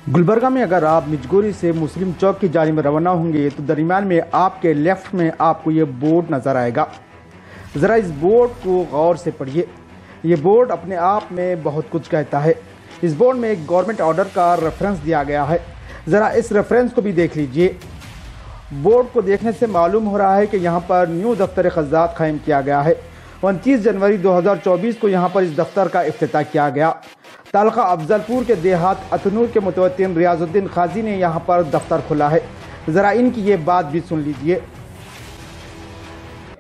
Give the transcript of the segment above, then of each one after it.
गुलबर्गा में अगर आप मिजगोरी से मुस्लिम चौक की जानिब रवाना होंगे तो दरमियान में आपके लेफ्ट में आपको ये बोर्ड नज़र आएगा। ज़रा इस बोर्ड को गौर से पढ़िए। ये बोर्ड अपने आप में बहुत कुछ कहता है। इस बोर्ड में एक गवर्नमेंट ऑर्डर का रेफरेंस दिया गया है। ज़रा इस रेफरेंस को भी देख लीजिए। बोर्ड को देखने से मालूम हो रहा है कि यहाँ पर न्यू दफ्तर ख़ज़ात कायम किया गया है। 29 जनवरी 2024 को यहाँ पर इस दफ्तर का इफ्तिताह किया गया। तालका अफजलपुर के देहात अतनूर के मुतवत्तिन रियाजुद्दीन खाजी ने यहाँ पर दफ्तर खोला है। ज़रा इनकी ये बात भी सुन लीजिए।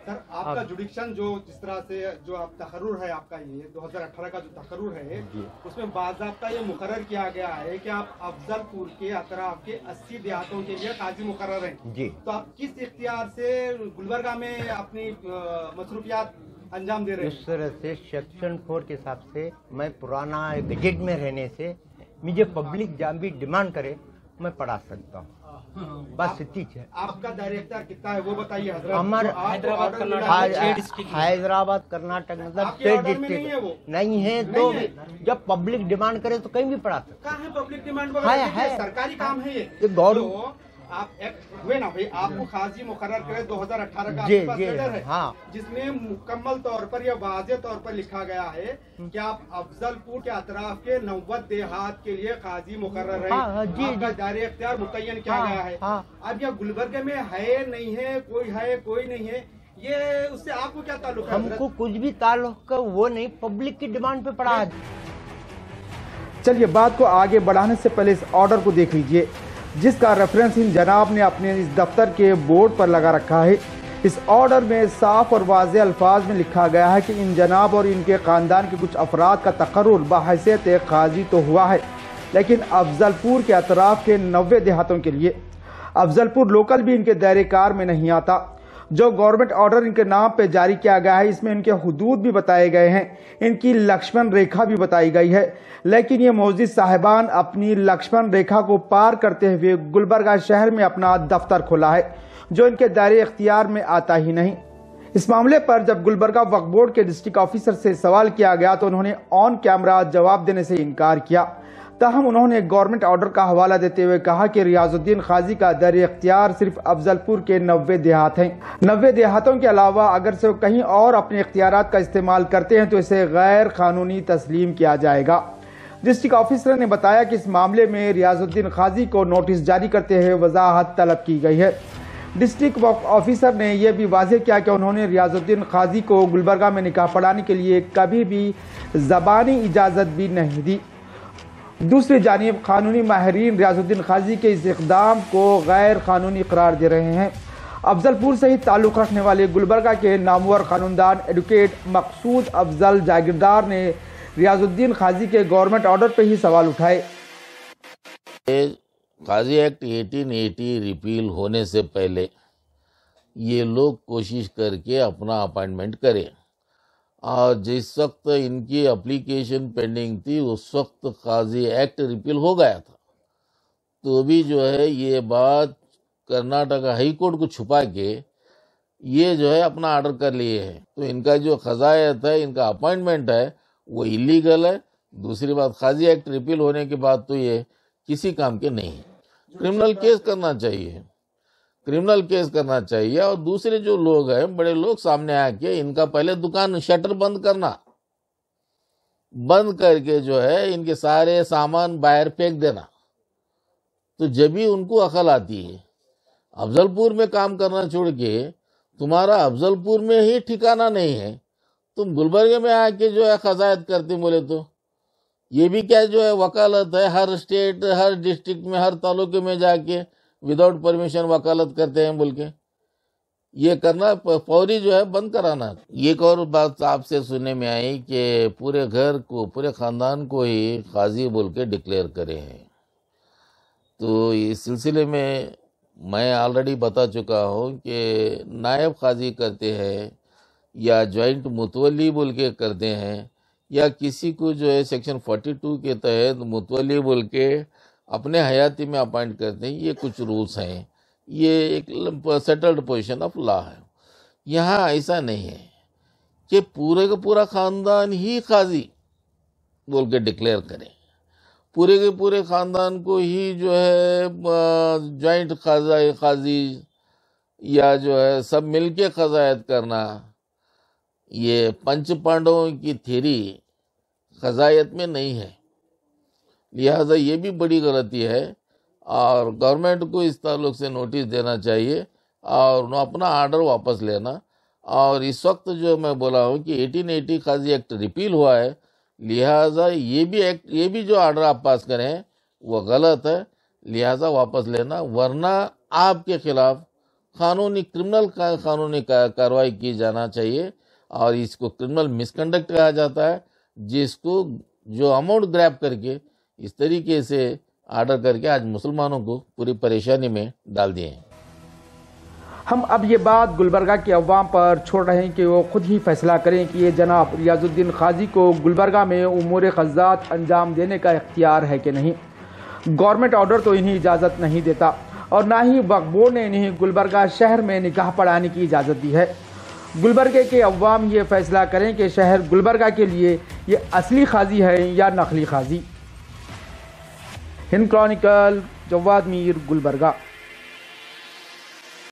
सर, आपका जुडिक्शन जो जिस तरह से जो आप तकर्रुर है आपका ये 2018 का जो तकर्रुर है उसमें बाज़ाब्ता ये मुकर्रर किया गया है कि आप अफजलपुर के अतराफ के 80 देहातों के लिए काजी मुकर्रर हैं जी। तो आप किस इख्तियार से गुलबर्गा में अपनी मसरूफियात अंजाम दे रहे हैं? इस तरह से सेक्शन 4 के हिसाब से मैं पुराना गजेट में रहने से मुझे पब्लिक जहाँ भी डिमांड करे मैं पढ़ा सकता हूँ। बस इतनी है। आपका डायरेक्टर कितना है वो बताइए। हैदराबाद कर्नाटक मतलब स्टेट डिस्ट्रिक्ट नहीं है तो जब पब्लिक डिमांड करे तो कहीं भी पढ़ा सकता है। पब्लिक डिमांड है सरकारी काम है ये गौरव। आप हुए ना भाई, आपको खाजी मुकर्रर करे 2018 का आपके पास लेटर है हाँ। जिसमें मुकम्मल तौर पर या वाज़ेह तौर पर लिखा गया है कि आप अफजलपुर के अतराफ के 90 देहात के लिए खाजी मुकर्रर है। आपका दायरे इख्तियार मुतय्यन किया गया है। अब यह गुलबर्गा में है नहीं है, कोई नहीं है, ये उससे आपको क्या ताल्लुक है? हमको कुछ भी ताल्लुक वो नहीं, पब्लिक की डिमांड पे पड़ा। चलिए बात को आगे बढ़ाने से पहले इस ऑर्डर को देख लीजिए जिसका रेफरेंस इन जनाब ने अपने इस दफ्तर के बोर्ड पर लगा रखा है। इस ऑर्डर में साफ और वाज़ेह अल्फाज में लिखा गया है कि इन जनाब और इनके ख़ानदान के कुछ अफराद का तकर्रुर बहैसियत काजी तो हुआ है, लेकिन अफजलपुर के अतराफ के 90 देहातों के लिए। अफजलपुर लोकल भी इनके दायरे कार में नहीं आता। जो गवर्नमेंट ऑर्डर इनके नाम पे जारी किया गया है इसमें इनके हुदूद भी बताए गए हैं, इनकी लक्ष्मण रेखा भी बताई गई है, लेकिन ये मौजूद साहिबान अपनी लक्ष्मण रेखा को पार करते हुए गुलबर्गा शहर में अपना दफ्तर खोला है जो इनके दायरे इख्तियार में आता ही नहीं। इस मामले पर जब गुलबर्गा वक्फ बोर्ड के डिस्ट्रिक्ट ऑफिसर से सवाल किया गया तो उन्होंने ऑन कैमरा जवाब देने से इनकार किया। ताहम उन्होंने गवर्नमेंट ऑर्डर का हवाला देते हुए कहा कि रियाजुद्दीन खाजी का दायरे इख्तियार सिर्फ अफजलपुर के 90 देहात हैं। 90 देहातों के अलावा अगर से कहीं और अपने इख्तियारात का इस्तेमाल करते हैं तो इसे गैर कानूनी तस्लीम किया जाएगा। डिस्ट्रिक्ट ऑफिसर ने बताया कि इस मामले में रियाजुद्दीन खाजी को नोटिस जारी करते हुए वजाहत तलब की गई है। डिस्ट्रिक्ट ऑफिसर ने यह भी वाज़ेह किया कि उन्होंने रियाजुद्दीन खाजी को गुलबर्गा में निकाह पढ़ाने के लिए कभी भी ज़बानी इजाज़त भी नहीं दी। दूसरी जानिब कानूनी माहिरीन रियाजुद्दीन खाजी के इस इक़दाम को गैर कानूनी करार दे रहे हैं। अफजलपुर से ही ताल्लुक़ रखने वाले गुलबर्गा के नामवर कानूनदान एडवोकेट मकसूद अफजल जागीरदार ने रियाजुद्दीन खाजी के गवर्नमेंट ऑर्डर पर ही सवाल उठाए। काजी एक्ट 1880 रिपील होने से पहले ये लोग कोशिश करके अपना अपॉइंटमेंट करें और जिस वक्त इनकी एप्लीकेशन पेंडिंग थी उस वक्त काजी एक्ट रिपील हो गया था। तो भी जो है ये बात कर्नाटक हाई कोर्ट को छुपा के ये जो है अपना ऑर्डर कर लिए है। तो इनका जो क़ज़ायत है, इनका अपॉइंटमेंट है वो इलीगल है। दूसरी बात काजी एक्ट रिपील होने के बाद तो ये किसी काम के नहीं है। क्रिमिनल केस करना चाहिए, क्रिमिनल केस करना चाहिए। और दूसरे जो लोग हैं बड़े लोग सामने आके इनका पहले दुकान शटर बंद करना, बंद करके जो है इनके सारे सामान बाहर फेंक देना, तो जब भी उनको अकल आती है। अफजलपुर में काम करना छोड़ के तुम्हारा अफजलपुर में ही ठिकाना नहीं है, तुम गुलबर्गे में आके जो है क़ज़ायत करते बोले तो ये भी क्या जो है वकालत है। हर स्टेट हर डिस्ट्रिक्ट में हर तालुके में जाके विदाउट परमिशन वकालत करते हैं बोल के ये करना फौरी जो है बंद कराना। एक और बात आपसे सुनने में आई कि पूरे घर को पूरे ख़ानदान को ही काजी बोल के डिक्लेयर करे हैं। तो इस सिलसिले में मैं ऑलरेडी बता चुका हूँ कि नायब काजी करते हैं या जॉइंट मुतवली बोल के करते हैं या किसी को जो है सेक्शन 42 के तहत मुतवली बोल के अपने हयाती में अपॉइंट करते हैं। ये कुछ रूल्स हैं, ये एक सेटल्ड पोजीशन ऑफ लॉ है। यहाँ ऐसा नहीं है कि पूरे का पूरा ख़ानदान ही काजी बोल के डिक्लेयर करें। پورے کے پورے خاندان کو ہی جو ہے جوائنٹ قاضی یا جو ہے سب مل کے قضایت کرنا، یہ پنچ پانڈووں کی تھیری قضایت میں نہیں ہے، لہذا یہ بھی بڑی غلطی ہے اور گورنمنٹ کو اس تعلق سے نوٹس دینا چاہیے اور اپنا آرڈر واپس لینا۔ اور اس وقت جو میں بولا ہوں کہ 1880 قاضی ایکٹ ریپیل ہوا ہے، لہذا یہ بھی جو آرڈر آپ پاس کریں وہ غلط ہے، لہذا واپس لینا، ورنہ آپ کے خلاف قانونی کارروائی کی جانا چاہیے، اور اس کو کرمنل مس کنڈکٹ کہا جاتا ہے، جس کو جو اماؤنٹ گریب کر کے اس طریقے سے آرڈر کر کے آج مسلمانوں کو پوری پریشانی میں ڈال دیے ہیں۔ ہم اب یہ بات گلبرگہ کے عوام پر چھوڑ رہے ہیں کہ وہ خود ہی فیصلہ کریں کہ یہ جناب ریاض الدین قاضی کو گلبرگہ میں امور قضات انجام دینے کا اختیار ہے کہ نہیں۔ گورنمنٹ آرڈر تو انہیں اجازت نہیں دیتا اور نہ ہی وقف بورڈ نے انہیں گلبرگہ شہر میں نکاح پڑھانے کی اجازت دی ہے۔ گلبرگہ کے عوام یہ فیصلہ کریں کہ شہر گلبرگہ کے لیے یہ اصلی قاضی ہے یا نقلی قاضی۔ ہند کرونیکل، جواد میر، گلبرگہ۔